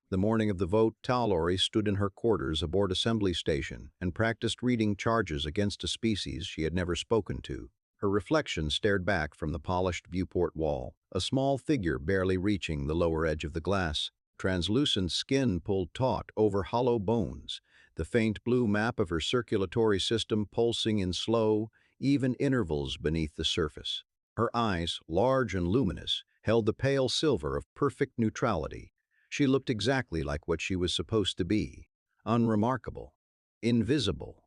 The morning of the vote, Tal'Ori stood in her quarters aboard Assembly Station and practiced reading charges against a species she had never spoken to. Her reflection stared back from the polished viewport wall, a small figure barely reaching the lower edge of the glass. Translucent skin pulled taut over hollow bones, the faint blue map of her circulatory system pulsing in slow, even intervals beneath the surface. Her eyes, large and luminous, held the pale silver of perfect neutrality. She looked exactly like what she was supposed to be, unremarkable, invisible.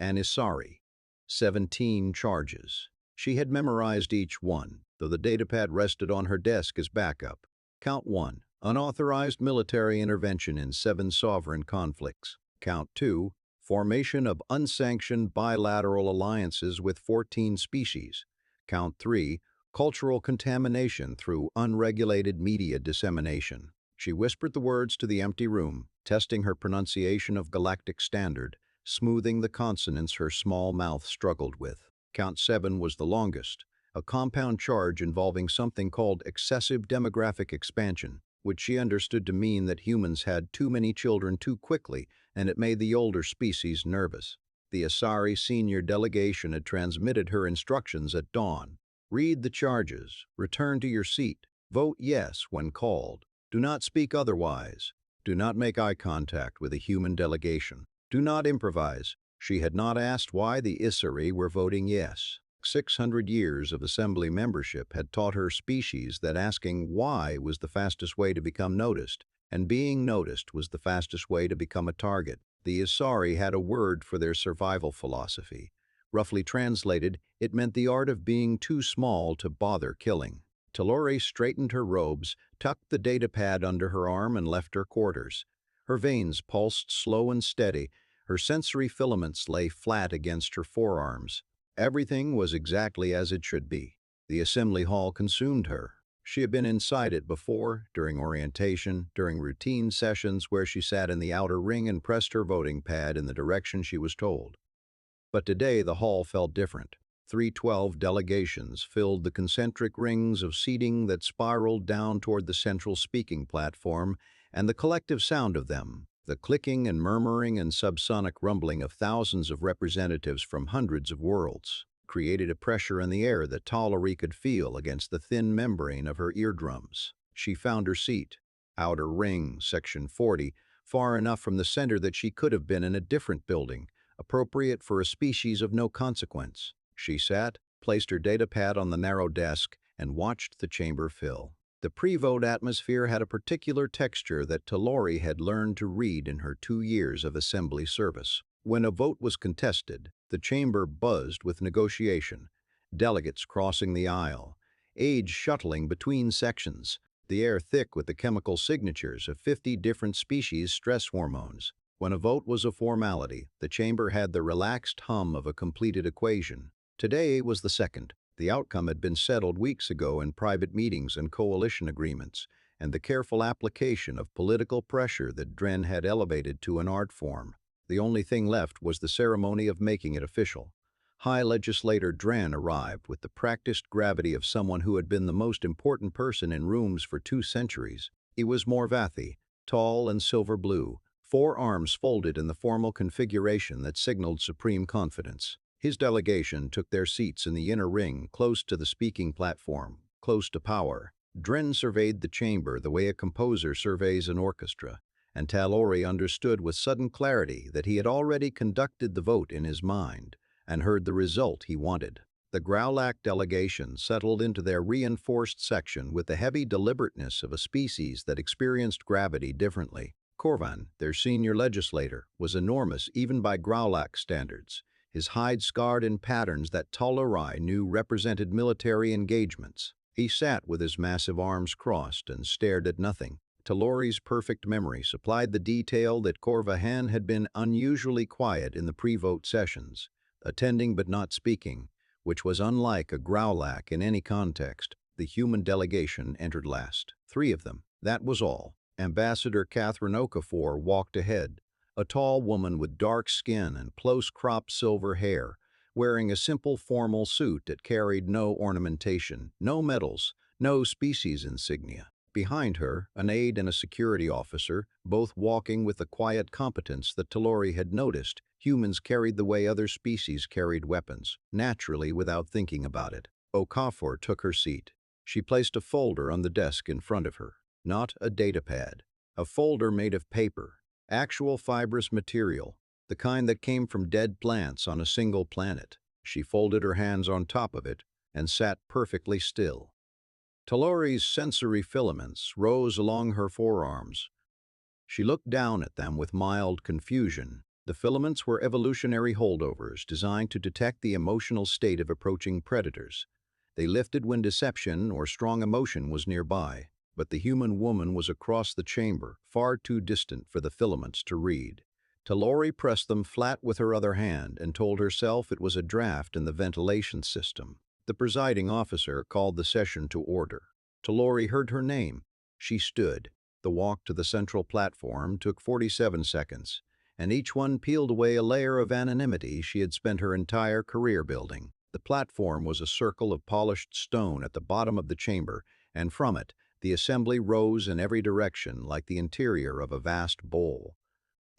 Anisari. 17 charges. She had memorized each one, though the datapad rested on her desk as backup. Count 1. Unauthorized military intervention in 7 sovereign conflicts. Count 2. Formation of unsanctioned bilateral alliances with 14 species. Count 3. Cultural contamination through unregulated media dissemination. She whispered the words to the empty room, testing her pronunciation of Galactic Standard, smoothing the consonants her small mouth struggled with. Count 7 was the longest, a compound charge involving something called excessive demographic expansion, which she understood to mean that humans had too many children too quickly, and it made the older species nervous. The Asari senior delegation had transmitted her instructions at dawn. Read the charges, return to your seat, vote yes when called. Do not speak otherwise. Do not make eye contact with a human delegation. Do not improvise. She had not asked why the Isari were voting yes. 600 years of assembly membership had taught her species that asking why was the fastest way to become noticed, and being noticed was the fastest way to become a target. The Isari had a word for their survival philosophy. Roughly translated, it meant the art of being too small to bother killing. Tal'Ori straightened her robes, tucked the datapad under her arm, and left her quarters. Her veins pulsed slow and steady. Her sensory filaments lay flat against her forearms. Everything was exactly as it should be. The assembly hall consumed her. She had been inside it before, during orientation, during routine sessions where she sat in the outer ring and pressed her voting pad in the direction she was told. But today the hall felt different. 312 delegations filled the concentric rings of seating that spiraled down toward the central speaking platform, and the collective sound of them, the clicking and murmuring and subsonic rumbling of thousands of representatives from hundreds of worlds, created a pressure in the air that Tal'Ori could feel against the thin membrane of her eardrums. She found her seat, outer ring, section 40, far enough from the center that she could have been in a different building, appropriate for a species of no consequence. She sat, placed her datapad on the narrow desk, and watched the chamber fill. The pre-vote atmosphere had a particular texture that Tal'Ori had learned to read in her 2 years of assembly service. When a vote was contested, the chamber buzzed with negotiation, delegates crossing the aisle, aides shuttling between sections, the air thick with the chemical signatures of 50 different species stress hormones. When a vote was a formality, the chamber had the relaxed hum of a completed equation. Today was the second. The outcome had been settled weeks ago in private meetings and coalition agreements, and the careful application of political pressure that Dren had elevated to an art form. The only thing left was the ceremony of making it official. High Legislator Dren arrived with the practiced gravity of someone who had been the most important person in rooms for 2 centuries. He was Morvathi, tall and silver blue, 4 arms folded in the formal configuration that signaled supreme confidence. His delegation took their seats in the inner ring, close to the speaking platform, close to power. Dren surveyed the chamber the way a composer surveys an orchestra, and Tal'Ori understood with sudden clarity that he had already conducted the vote in his mind and heard the result he wanted. The Growlak delegation settled into their reinforced section with the heavy deliberateness of a species that experienced gravity differently. Korvan, their senior legislator, was enormous even by Growlak standards, his hide scarred in patterns that Tal'Ori knew represented military engagements. He sat with his massive arms crossed and stared at nothing. Tal'Ori's perfect memory supplied the detail that Korvahan had been unusually quiet in the pre-vote sessions, attending but not speaking, which was unlike a Growlak in any context. The human delegation entered last. 3 of them, that was all. Ambassador Catherine Okafor walked ahead, a tall woman with dark skin and close-cropped silver hair, wearing a simple formal suit that carried no ornamentation, no medals, no species insignia. Behind her, an aide and a security officer, both walking with the quiet competence that Tal'Ori had noticed. Humans carried the way other species carried weapons, naturally without thinking about it. Okafor took her seat. She placed a folder on the desk in front of her. Not a datapad. A folder made of paper, actual fibrous material, the kind that came from dead plants on a single planet. She folded her hands on top of it and sat perfectly still. Tal'Ori's sensory filaments rose along her forearms. She looked down at them with mild confusion. The filaments were evolutionary holdovers designed to detect the emotional state of approaching predators. They lifted when deception or strong emotion was nearby, but the human woman was across the chamber, far too distant for the filaments to read. Tal'Ori pressed them flat with her other hand and told herself it was a draft in the ventilation system. The presiding officer called the session to order. Tal'Ori heard her name. She stood. The walk to the central platform took 47 seconds, and each one peeled away a layer of anonymity she had spent her entire career building. The platform was a circle of polished stone at the bottom of the chamber, and from it, the assembly rose in every direction like the interior of a vast bowl.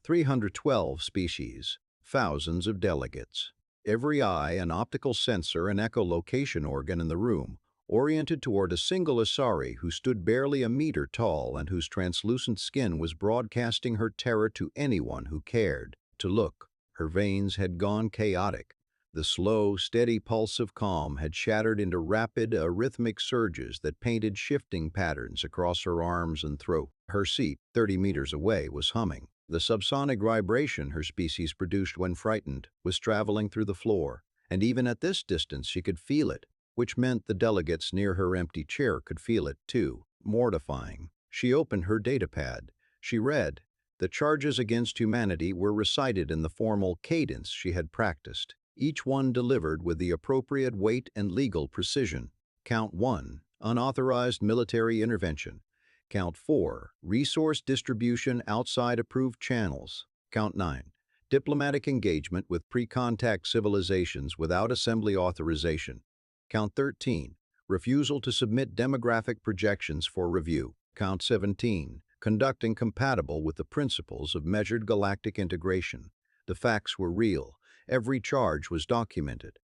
312 species, thousands of delegates. Every eye, an optical sensor, and echolocation organ in the room, oriented toward a single Asari who stood barely a meter tall and whose translucent skin was broadcasting her terror to anyone who cared to look. Her veins had gone chaotic. The slow, steady pulse of calm had shattered into rapid, arrhythmic surges that painted shifting patterns across her arms and throat. Her seat, 30 meters away, was humming. The subsonic vibration her species produced when frightened was traveling through the floor, and even at this distance she could feel it, which meant the delegates near her empty chair could feel it too. Mortifying. She opened her datapad. She read. The charges against humanity were recited in the formal cadence she had practiced, each one delivered with the appropriate weight and legal precision. Count 1, unauthorized military intervention. Count 4, resource distribution outside approved channels. Count 9, diplomatic engagement with pre-contact civilizations without assembly authorization. Count 13, refusal to submit demographic projections for review. Count 17, conduct incompatible with the principles of measured galactic integration. The facts were real. Every charge was documented.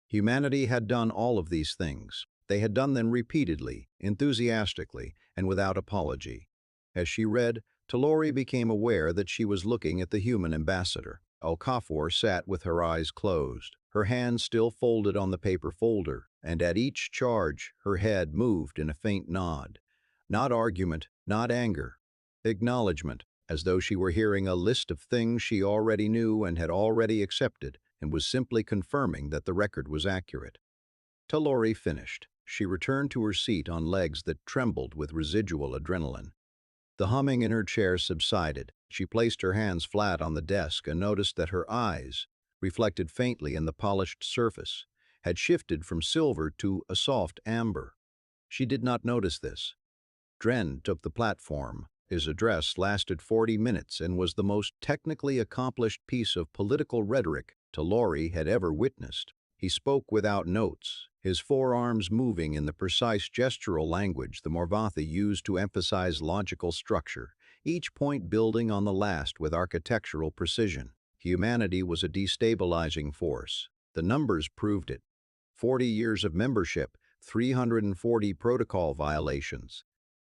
Humanity had done all of these things. They had done them repeatedly, enthusiastically, and without apology. As she read, Tal'Ori became aware that she was looking at the human ambassador. Okafor sat with her eyes closed, her hands still folded on the paper folder, and at each charge, her head moved in a faint nod. Not argument, not anger. Acknowledgement, as though she were hearing a list of things she already knew and had already accepted, and was simply confirming that the record was accurate. Tal'Ori finished. She returned to her seat on legs that trembled with residual adrenaline. The humming in her chair subsided. She placed her hands flat on the desk and noticed that her eyes, reflected faintly in the polished surface, had shifted from silver to a soft amber. She did not notice this. Dren took the platform. His address lasted 40 minutes and was the most technically accomplished piece of political rhetoric Tal'Ori had ever witnessed. He spoke without notes, his forearms moving in the precise gestural language the Morvathi used to emphasize logical structure, each point building on the last with architectural precision. Humanity was a destabilizing force. The numbers proved it. 40 years of membership, 340 protocol violations,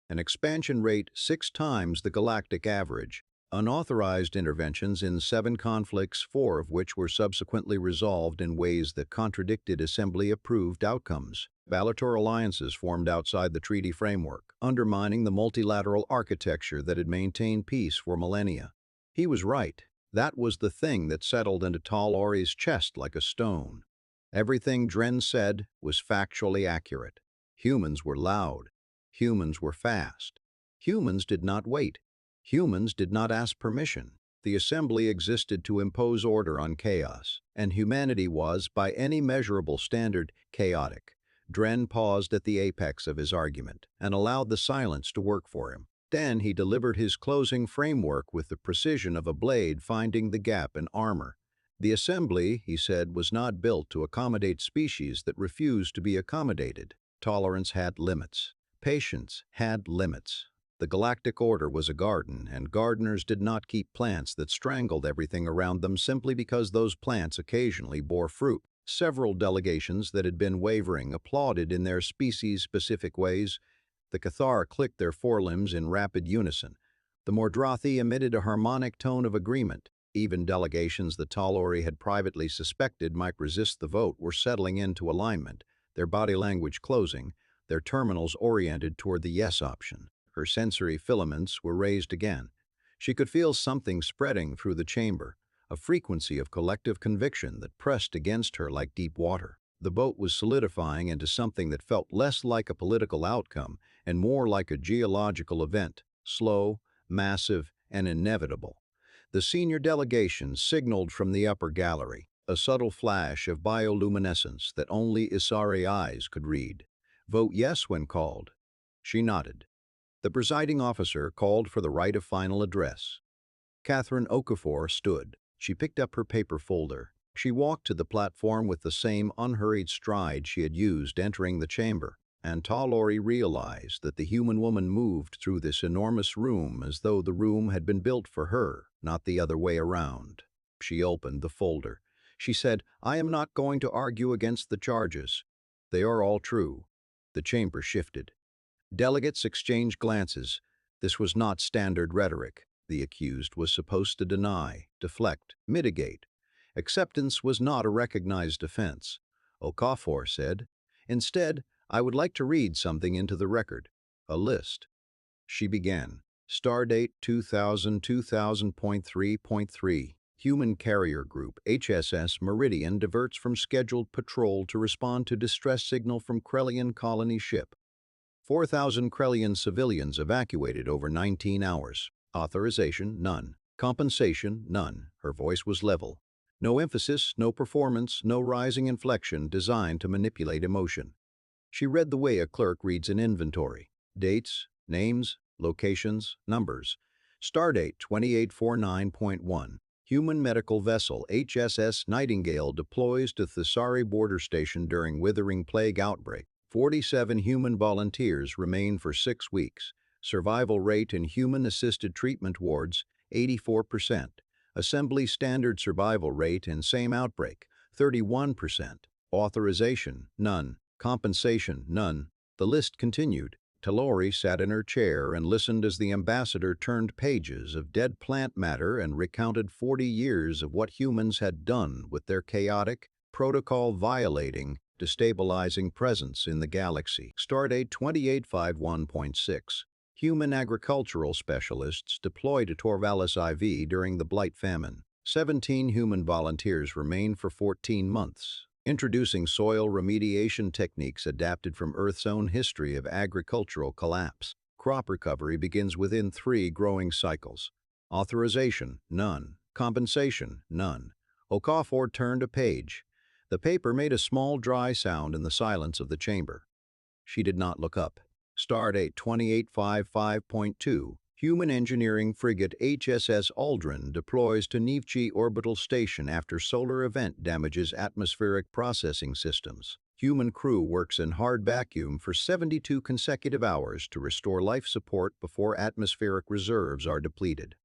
an expansion rate 6 times the galactic average, unauthorized interventions in 7 conflicts, 4 of which were subsequently resolved in ways that contradicted Assembly-approved outcomes. Bilateral alliances formed outside the treaty framework, undermining the multilateral architecture that had maintained peace for millennia. He was right. That was the thing that settled into Tal'Ori's chest like a stone. Everything Dren said was factually accurate. Humans were loud. Humans were fast. Humans did not wait. Humans did not ask permission. The Assembly existed to impose order on chaos, and humanity was, by any measurable standard, chaotic. Dren paused at the apex of his argument and allowed the silence to work for him. Then he delivered his closing framework with the precision of a blade finding the gap in armor. The Assembly, he said, was not built to accommodate species that refused to be accommodated. Tolerance had limits. Patience had limits. The Galactic Order was a garden, and gardeners did not keep plants that strangled everything around them simply because those plants occasionally bore fruit. Several delegations that had been wavering applauded in their species-specific ways. The Cathar clicked their forelimbs in rapid unison. The Mordrathi emitted a harmonic tone of agreement. Even delegations the Tal'Ori had privately suspected might resist the vote were settling into alignment, their body language closing, their terminals oriented toward the yes option. Her sensory filaments were raised again. She could feel something spreading through the chamber, a frequency of collective conviction that pressed against her like deep water. The boat was solidifying into something that felt less like a political outcome and more like a geological event, slow, massive, and inevitable. The senior delegation signaled from the upper gallery, a subtle flash of bioluminescence that only Isari eyes could read. Vote yes when called. She nodded. The presiding officer called for the right of final address. Catherine Okafor stood. She picked up her paper folder. She walked to the platform with the same unhurried stride she had used entering the chamber, and Tal'Ori realized that the human woman moved through this enormous room as though the room had been built for her, not the other way around. She opened the folder. She said, "I am not going to argue against the charges. They are all true." The chamber shifted. Delegates exchanged glances. This was not standard rhetoric. The accused was supposed to deny, deflect, mitigate. Acceptance was not a recognized defense. Okafor said, "Instead, I would like to read something into the record. A list." She began. Stardate 2000-2000.3.3. Human Carrier Group HSS Meridian diverts from scheduled patrol to respond to distress signal from Krellian colony ship. 4,000 Krellian civilians evacuated over 19 hours. Authorization, none. Compensation, none. Her voice was level. No emphasis, no performance, no rising inflection designed to manipulate emotion. She read the way a clerk reads an inventory. Dates, names, locations, numbers. Stardate 2849.1. Human medical vessel HSS Nightingale deploys to Thesari border station during withering plague outbreak. 47 human volunteers remain for 6 weeks. Survival rate in human-assisted treatment wards, 84%. Assembly standard survival rate in same outbreak, 31%. Authorization, none. Compensation, none. The list continued. Tal'Ori sat in her chair and listened as the ambassador turned pages of dead plant matter and recounted 40 years of what humans had done with their chaotic, protocol-violating, destabilizing presence in the galaxy. Stardate 2851.6. Human agricultural specialists deployed to Torvalis IV during the Blight famine. 17 human volunteers remain for 14 months. Introducing soil remediation techniques adapted from Earth's own history of agricultural collapse. Crop recovery begins within 3 growing cycles. Authorization, none. Compensation, none. Okafor turned a page. The paper made a small dry sound in the silence of the chamber. She did not look up. Stardate 2855.2. Human engineering frigate HSS Aldrin deploys to Nevchi orbital station after solar event damages atmospheric processing systems. Human crew works in hard vacuum for 72 consecutive hours to restore life support before atmospheric reserves are depleted.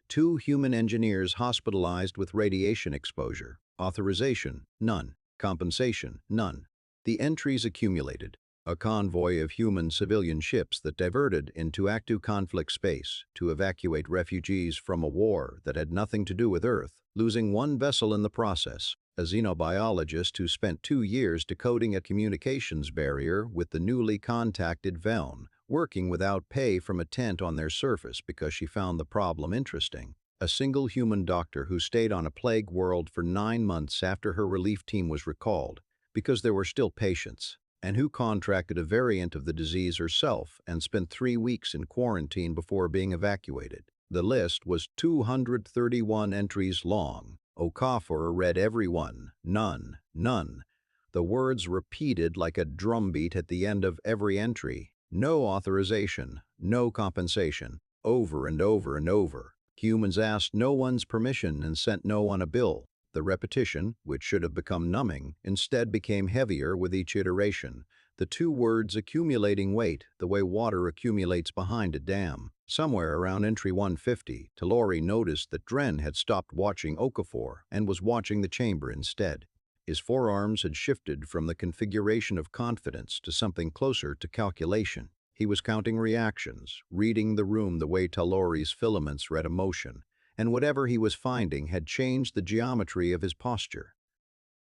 2 human engineers hospitalized with radiation exposure. Authorization, none. Compensation, none. The entries accumulated. A convoy of human civilian ships that diverted into active conflict space to evacuate refugees from a war that had nothing to do with Earth, losing 1 vessel in the process. A xenobiologist who spent 2 years decoding a communications barrier with the newly contacted Veln, working without pay from a tent on their surface because she found the problem interesting. A single human doctor who stayed on a plague world for 9 months after her relief team was recalled, because there were still patients, and who contracted a variant of the disease herself and spent 3 weeks in quarantine before being evacuated. The list was 231 entries long. Okafor read every one. None, none. The words repeated like a drumbeat at the end of every entry. No authorization, no compensation, over and over and over. Humans asked no one's permission and sent no one a bill. The repetition, which should have become numbing, instead became heavier with each iteration. The two words accumulating weight, the way water accumulates behind a dam. Somewhere around entry 150, Tal'Ori noticed that Dren had stopped watching Okafor and was watching the chamber instead. His forearms had shifted from the configuration of confidence to something closer to calculation. He was counting reactions, reading the room the way Tal'Ori's filaments read emotion, and whatever he was finding had changed the geometry of his posture.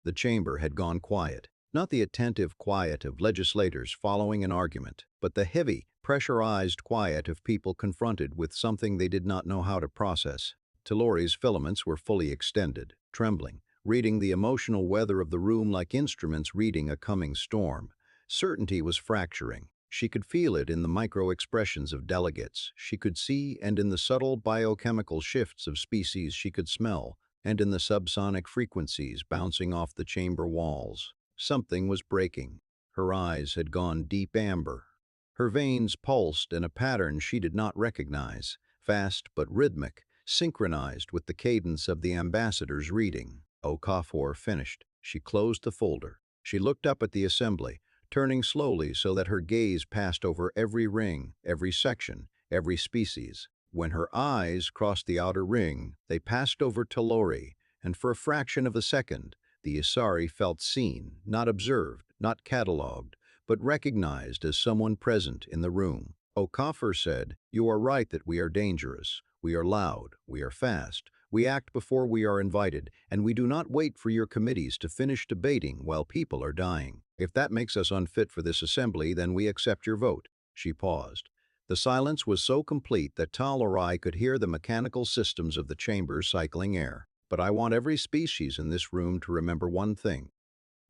The chamber had gone quiet. Not the attentive quiet of legislators following an argument, but the heavy, pressurized quiet of people confronted with something they did not know how to process. Tal'Ori's filaments were fully extended, trembling, reading the emotional weather of the room like instruments reading a coming storm. Certainty was fracturing. She could feel it in the micro-expressions of delegates. She could see, and in the subtle biochemical shifts of species she could smell, and in the subsonic frequencies bouncing off the chamber walls. Something was breaking. Her eyes had gone deep amber. Her veins pulsed in a pattern she did not recognize, fast but rhythmic, synchronized with the cadence of the ambassador's reading. Okafor finished. She closed the folder. She looked up at the assembly, turning slowly so that her gaze passed over every ring, every section, every species. When her eyes crossed the outer ring, they passed over Tal'Ori, and for a fraction of a second, the Isari felt seen, not observed, not catalogued, but recognized as someone present in the room. Okafor said, "You are right that we are dangerous. We are loud, we are fast, we act before we are invited, and we do not wait for your committees to finish debating while people are dying. If that makes us unfit for this assembly, then we accept your vote." She paused. The silence was so complete that Tal'Ori could hear the mechanical systems of the chamber cycling air. But I want every species in this room to remember one thing.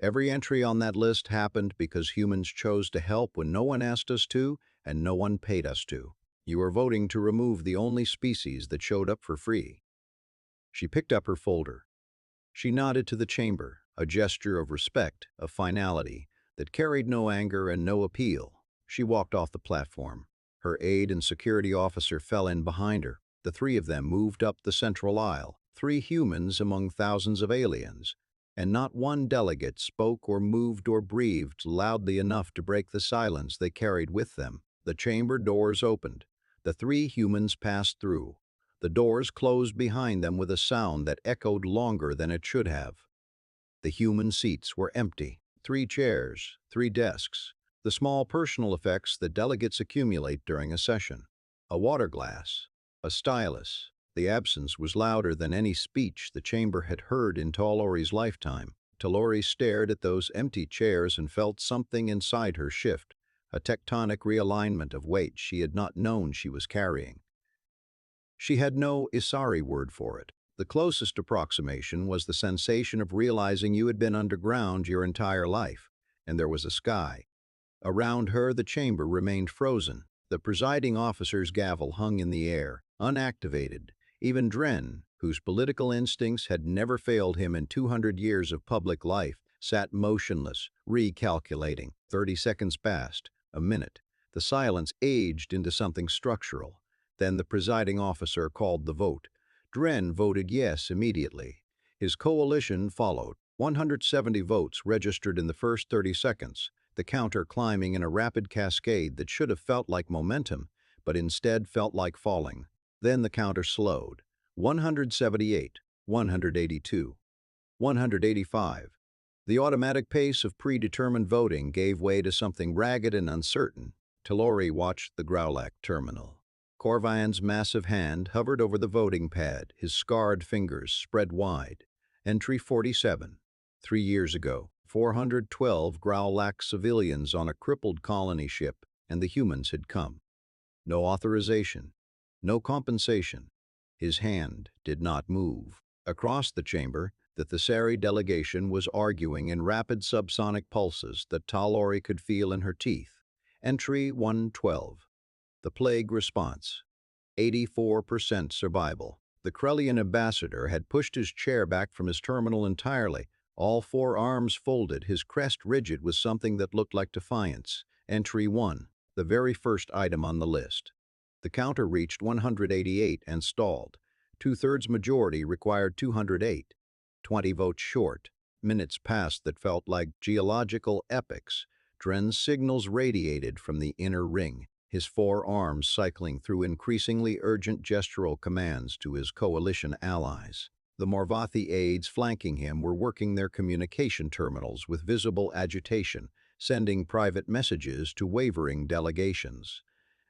Every entry on that list happened because humans chose to help when no one asked us to and no one paid us to. You are voting to remove the only species that showed up for free. She picked up her folder. She nodded to the chamber, a gesture of respect, of finality, that carried no anger and no appeal. She walked off the platform. Her aide and security officer fell in behind her. The three of them moved up the central aisle, 3 humans among thousands of aliens, and not one delegate spoke or moved or breathed loudly enough to break the silence they carried with them. The chamber doors opened. The 3 humans passed through. The doors closed behind them with a sound that echoed longer than it should have. The human seats were empty. 3 chairs, 3 desks, the small personal effects that delegates accumulate during a session. A water glass, a stylus. The absence was louder than any speech the chamber had heard in Tal'Ori's lifetime. Tal'Ori stared at those empty chairs and felt something inside her shift, a tectonic realignment of weight she had not known she was carrying. She had no Isari word for it. The closest approximation was the sensation of realizing you had been underground your entire life, and there was a sky. Around her, the chamber remained frozen. The presiding officer's gavel hung in the air, unactivated. Even Dren, whose political instincts had never failed him in 200 years of public life, sat motionless, recalculating. 30 seconds passed, a minute. The silence aged into something structural. Then the presiding officer called the vote. Dren voted yes immediately. His coalition followed. 170 votes registered in the first 30 seconds, the counter climbing in a rapid cascade that should have felt like momentum, but instead felt like falling. Then the counter slowed. 178, 182, 185. The automatic pace of predetermined voting gave way to something ragged and uncertain. Tal'Ori watched the Growlak terminal. Corvian's massive hand hovered over the voting pad, his scarred fingers spread wide. Entry 47. 3 years ago, 412 Growlak civilians on a crippled colony ship, and the humans had come. No authorization, no compensation. His hand did not move. Across the chamber, the Thessari delegation was arguing in rapid subsonic pulses that Tal'Ori could feel in her teeth. Entry 112. The plague response. 84% survival. The Krellian ambassador had pushed his chair back from his terminal entirely, all 4 arms folded, his crest rigid with something that looked like defiance. Entry 1, the very first item on the list. The counter reached 188 and stalled. 2/3 majority required 208. 20 votes short. Minutes passed that felt like geological epics. Dren's signals radiated from the inner ring, his four arms cycling through increasingly urgent gestural commands to his coalition allies. The Morvathi aides flanking him were working their communication terminals with visible agitation, sending private messages to wavering delegations.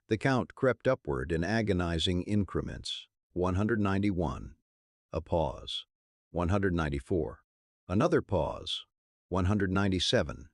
The count crept upward in agonizing increments. 191. A pause. 194. Another pause. 197.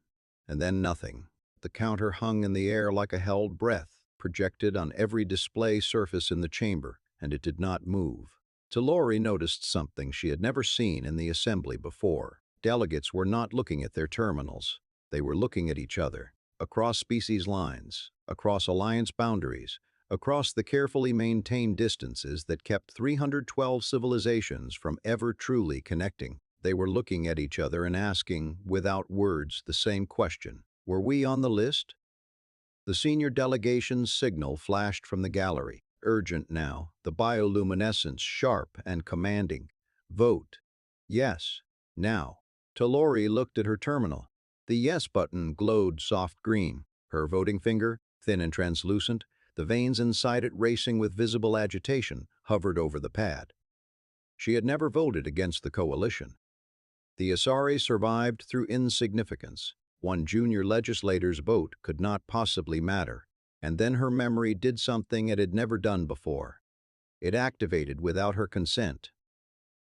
And then nothing. The counter hung in the air like a held breath, projected on every display surface in the chamber, and it did not move. Tal'Ori noticed something she had never seen in the assembly before. Delegates were not looking at their terminals. They were looking at each other, across species lines, across alliance boundaries, across the carefully maintained distances that kept 312 civilizations from ever truly connecting. They were looking at each other and asking, without words, the same question. Were we on the list? The senior delegation's signal flashed from the gallery. Urgent now, the bioluminescence sharp and commanding. Vote. Yes. Now. Tal'Ori looked at her terminal. The yes button glowed soft green. Her voting finger, thin and translucent, the veins inside it racing with visible agitation, hovered over the pad. She had never voted against the coalition. The Asari survived through insignificance. One junior legislator's vote could not possibly matter. And then her memory did something it had never done before. It activated without her consent.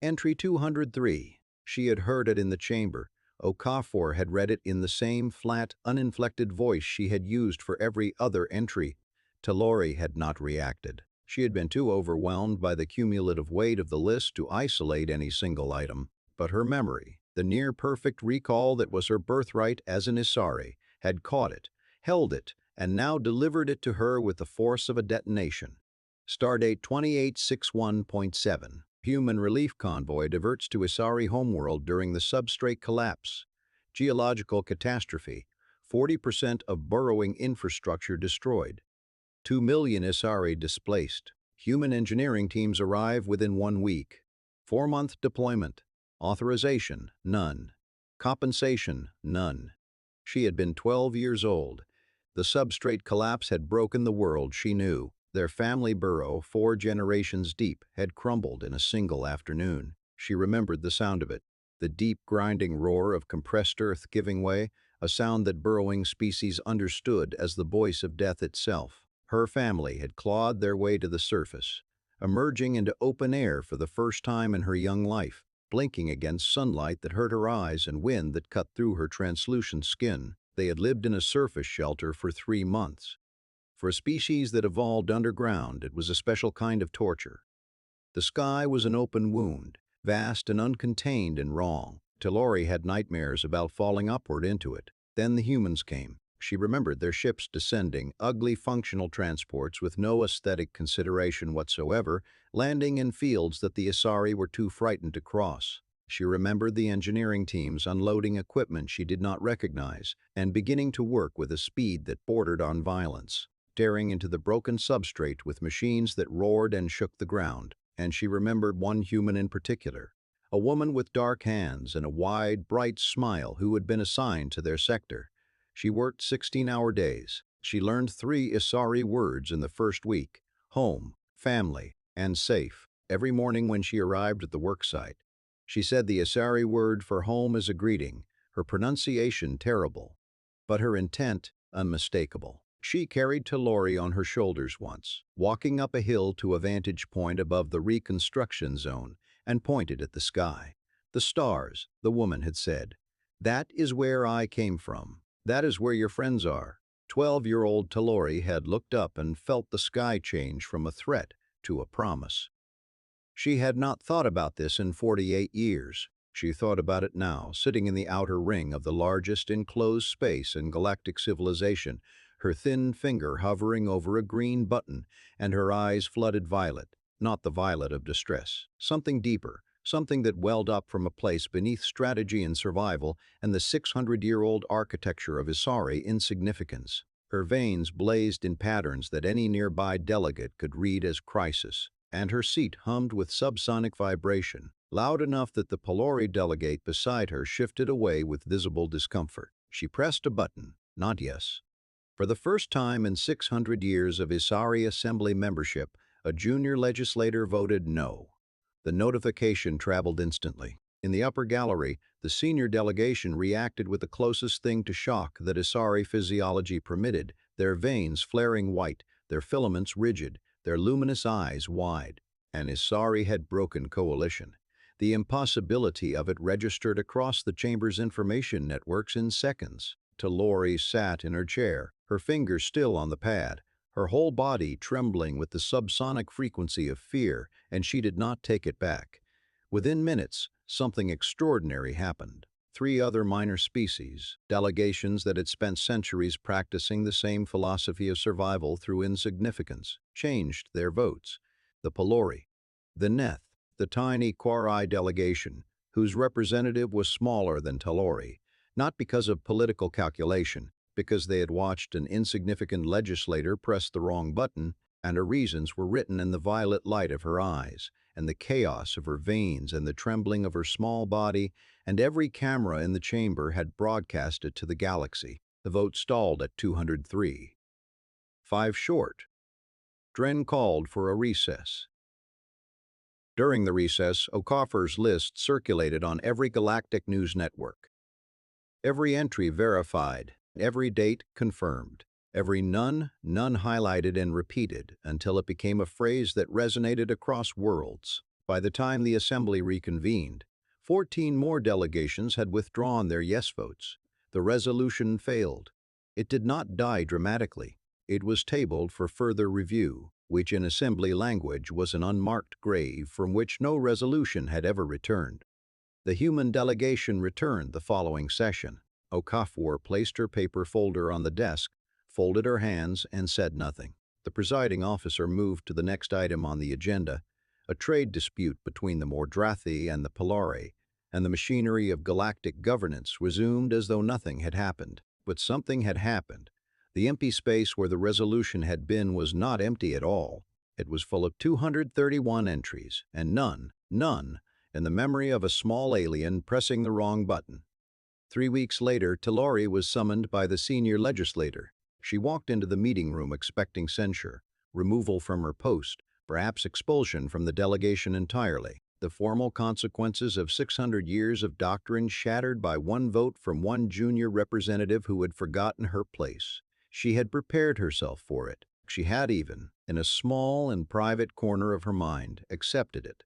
Entry 203. She had heard it in the chamber. Okafor had read it in the same flat, uninflected voice she had used for every other entry. Tal'Ori had not reacted. She had been too overwhelmed by the cumulative weight of the list to isolate any single item. But her memory, the near-perfect recall that was her birthright as an Asari, had caught it, held it, and now delivered it to her with the force of a detonation. Stardate 2861.7. Human relief convoy diverts to Asari homeworld during the substrate collapse. Geological catastrophe. 40% of burrowing infrastructure destroyed. 2 million Asari displaced. Human engineering teams arrive within 1 week. 4-month deployment. Authorization, none. Compensation, none. She had been 12 years old. The substrate collapse had broken the world she knew. Their family burrow, 4 generations deep, had crumbled in a single afternoon. She remembered the sound of it, the deep grinding roar of compressed earth giving way, a sound that burrowing species understood as the voice of death itself. Her family had clawed their way to the surface, emerging into open air for the first time in her young life, blinking against sunlight that hurt her eyes and wind that cut through her translucent skin. They had lived in a surface shelter for 3 months. For a species that evolved underground, it was a special kind of torture. The sky was an open wound, vast and uncontained and wrong. Tal'Ori had nightmares about falling upward into it. Then the humans came. She remembered their ships descending, ugly functional transports with no aesthetic consideration whatsoever, landing in fields that the Asari were too frightened to cross. She remembered the engineering teams unloading equipment she did not recognize and beginning to work with a speed that bordered on violence, tearing into the broken substrate with machines that roared and shook the ground. And she remembered one human in particular, a woman with dark hands and a wide, bright smile who had been assigned to their sector. She worked 16-hour days. She learned 3 Asari words in the first week: home, family, and safe. Every morning when she arrived at the worksite, she said the Asari word for home as a greeting, her pronunciation terrible, but her intent unmistakable. She carried Tal'Ori on her shoulders once, walking up a hill to a vantage point above the reconstruction zone, and pointed at the sky. The stars, the woman had said. That is where I came from. That is where your friends are. 12-year-old Tal'Ori had looked up and felt the sky change from a threat to a promise. She had not thought about this in 48 years. She thought about it now, sitting in the outer ring of the largest enclosed space in galactic civilization, her thin finger hovering over a green button, and her eyes flooded violet, not the violet of distress, something deeper, something that welled up from a place beneath strategy and survival and the 600-year-old architecture of Asari insignificance. Her veins blazed in patterns that any nearby delegate could read as crisis, and her seat hummed with subsonic vibration, loud enough that the Tal'Ori delegate beside her shifted away with visible discomfort. She pressed a button. not yes. For the first time in 600 years of Isari Assembly membership, a junior legislator voted no. The notification traveled instantly. In the upper gallery, the senior delegation reacted with the closest thing to shock that Isari physiology permitted, their veins flaring white, their filaments rigid, their luminous eyes wide. And Isari had broken coalition. The impossibility of it registered across the chamber's information networks in seconds. Tal'Ori sat in her chair, her fingers still on the pad, her whole body trembling with the subsonic frequency of fear, and she did not take it back. Within minutes, something extraordinary happened. 3 other minor species, delegations that had spent centuries practicing the same philosophy of survival through insignificance, changed their votes. The Tal'Ori, the Neth, the tiny Quarai delegation, whose representative was smaller than Tal'Ori, not because of political calculation, because they had watched an insignificant legislator press the wrong button, and her reasons were written in the violet light of her eyes, and the chaos of her veins and the trembling of her small body, and every camera in the chamber had broadcast it to the galaxy. The vote stalled at 203. 5 short. Dren called for a recess. During the recess, Okafor's list circulated on every galactic news network. Every entry verified, every date confirmed, every none highlighted and repeated until it became a phrase that resonated across worlds. By the time the assembly reconvened, 14 more delegations had withdrawn their yes votes. The resolution failed. It did not die dramatically. It was tabled for further review, which in assembly language was an unmarked grave from which no resolution had ever returned. The human delegation returned the following session. Okafor placed her paper folder on the desk, folded her hands, and said nothing. The presiding officer moved to the next item on the agenda, a trade dispute between the Mordrathi and the Tal'Ori, and the machinery of galactic governance resumed as though nothing had happened. But something had happened. The empty space where the resolution had been was not empty at all. It was full of 231 entries, and none, in the memory of a small alien pressing the wrong button. 3 weeks later, Tal'Ori was summoned by the senior legislator. She walked into the meeting room expecting censure, removal from her post, perhaps expulsion from the delegation entirely. The formal consequences of 600 years of doctrine shattered by one vote from one junior representative who had forgotten her place. She had prepared herself for it. She had even, in a small and private corner of her mind, accepted it.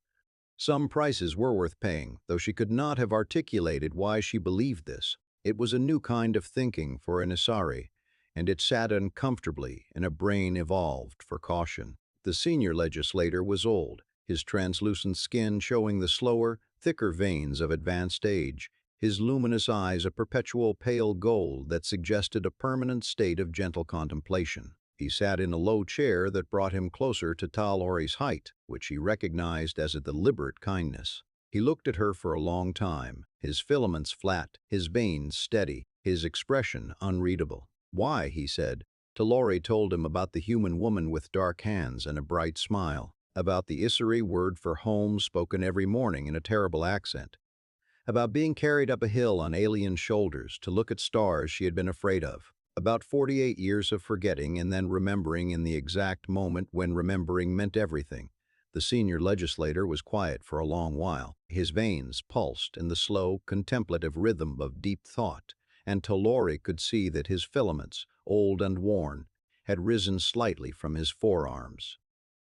Some prices were worth paying, though she could not have articulated why she believed this. It was a new kind of thinking for an Isari, and it sat uncomfortably in a brain evolved for caution. The senior legislator was old, his translucent skin showing the slower, thicker veins of advanced age, his luminous eyes a perpetual pale gold that suggested a permanent state of gentle contemplation. He sat in a low chair that brought him closer to Tal'Ori's height, which he recognized as a deliberate kindness. He looked at her for a long time, his filaments flat, his veins steady, his expression unreadable. "Why?" he said. Tal'Ori told him about the human woman with dark hands and a bright smile, about the Isari word for home spoken every morning in a terrible accent, about being carried up a hill on alien shoulders to look at stars she had been afraid of, about 48 years of forgetting and then remembering in the exact moment when remembering meant everything. The senior legislator was quiet for a long while. His veins pulsed in the slow, contemplative rhythm of deep thought, and Tal'Ori could see that his filaments, old and worn, had risen slightly from his forearms.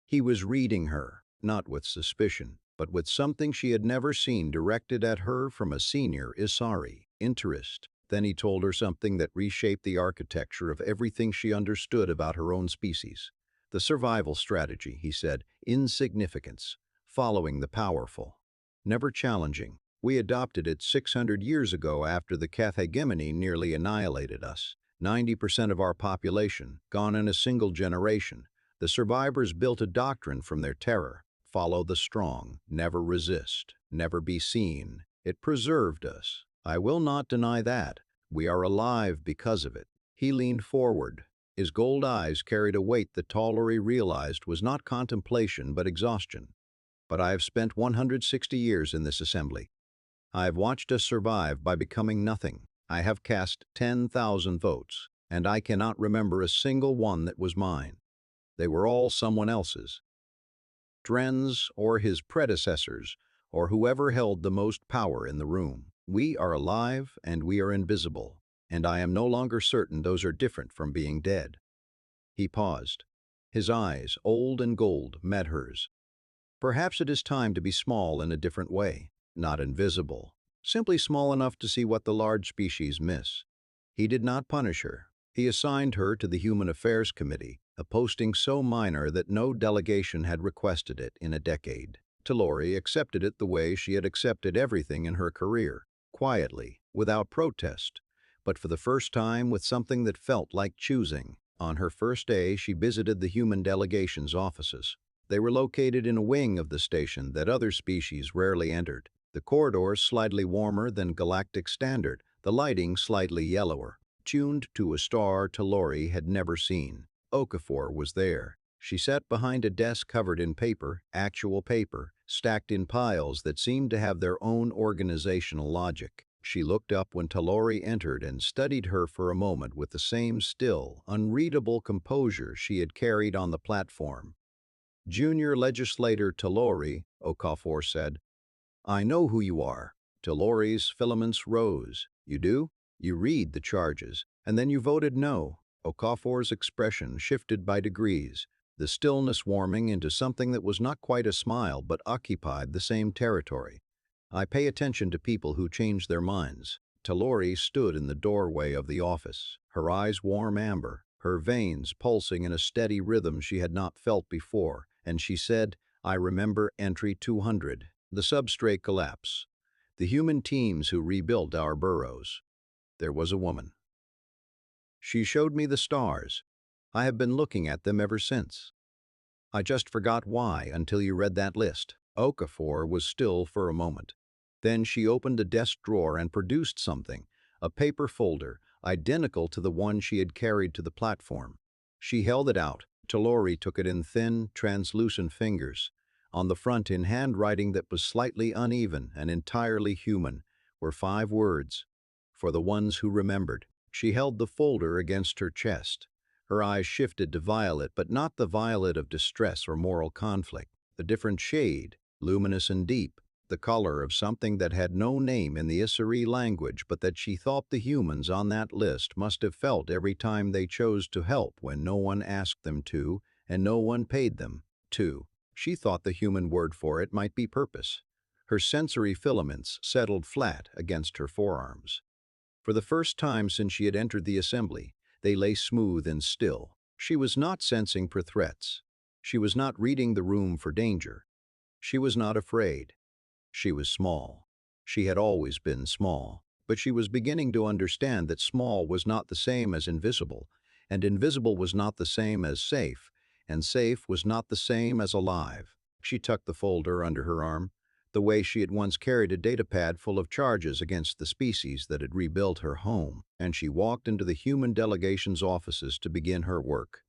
He was reading her, not with suspicion, but with something she had never seen directed at her from a senior Isari, interest. Then he told her something that reshaped the architecture of everything she understood about her own species. The survival strategy, he said, insignificance, following the powerful, never challenging. We adopted it 600 years ago after the Keth hegemony nearly annihilated us. 90% of our population, gone in a single generation. The survivors built a doctrine from their terror. Follow the strong, never resist, never be seen. It preserved us. I will not deny that. We are alive because of it. He leaned forward. His gold eyes carried a weight that Tal'Ori realized was not contemplation but exhaustion. But I have spent 160 years in this assembly. I have watched us survive by becoming nothing. I have cast 10,000 votes. and I cannot remember a single one that was mine. They were all someone else's. Dren's or his predecessors, or whoever held the most power in the room. We are alive and we are invisible, and I am no longer certain those are different from being dead." He paused. His eyes, old and gold, met hers. "Perhaps it is time to be small in a different way, not invisible, simply small enough to see what the large species miss." He did not punish her. He assigned her to the Human Affairs Committee, a posting so minor that no delegation had requested it in a decade. Tal'Ori accepted it the way she had accepted everything in her career, quietly, without protest, but for the first time with something that felt like choosing. On her first day, she visited the human delegation's offices. They were located in a wing of the station that other species rarely entered. The corridors slightly warmer than galactic standard, the lighting slightly yellower, tuned to a star Tal'Ori had never seen. Okafor was there. She sat behind a desk covered in paper, actual paper, stacked in piles that seemed to have their own organizational logic. She looked up when Tal'Ori entered and studied her for a moment with the same still, unreadable composure she had carried on the platform. "Junior Legislator Tal'Ori," Okafor said. "I know who you are." Tal'Ori's filaments rose. "You do? You read the charges, and then you voted no." Okafor's expression shifted by degrees, the stillness warming into something that was not quite a smile but occupied the same territory. "I pay attention to people who change their minds." Tal'Ori stood in the doorway of the office, her eyes warm amber, her veins pulsing in a steady rhythm she had not felt before, and she said, "I remember entry 200, the substrate collapse, the human teams who rebuilt our burrows. There was a woman. She showed me the stars. I have been looking at them ever since. I just forgot why until you read that list." Okafor was still for a moment. Then she opened a desk drawer and produced something, a paper folder, identical to the one she had carried to the platform. She held it out. Tal'Ori took it in thin, translucent fingers. On the front, in handwriting that was slightly uneven and entirely human, were 5 words: "For the ones who remembered." She held the folder against her chest. Her eyes shifted to violet, but not the violet of distress or moral conflict. A different shade, luminous and deep, the color of something that had no name in the Isari language, but that she thought the humans on that list must have felt every time they chose to help when no one asked them to and no one paid them to. She thought the human word for it might be purpose. Her sensory filaments settled flat against her forearms. For the first time since she had entered the assembly, they lay smooth and still. She was not sensing for threats. She was not reading the room for danger. She was not afraid. She was small. She had always been small, but she was beginning to understand that small was not the same as invisible, and invisible was not the same as safe, and safe was not the same as alive. She tucked the folder under her arm, the way she had once carried a datapad full of charges against the species that had rebuilt her home, and she walked into the human delegation's offices to begin her work.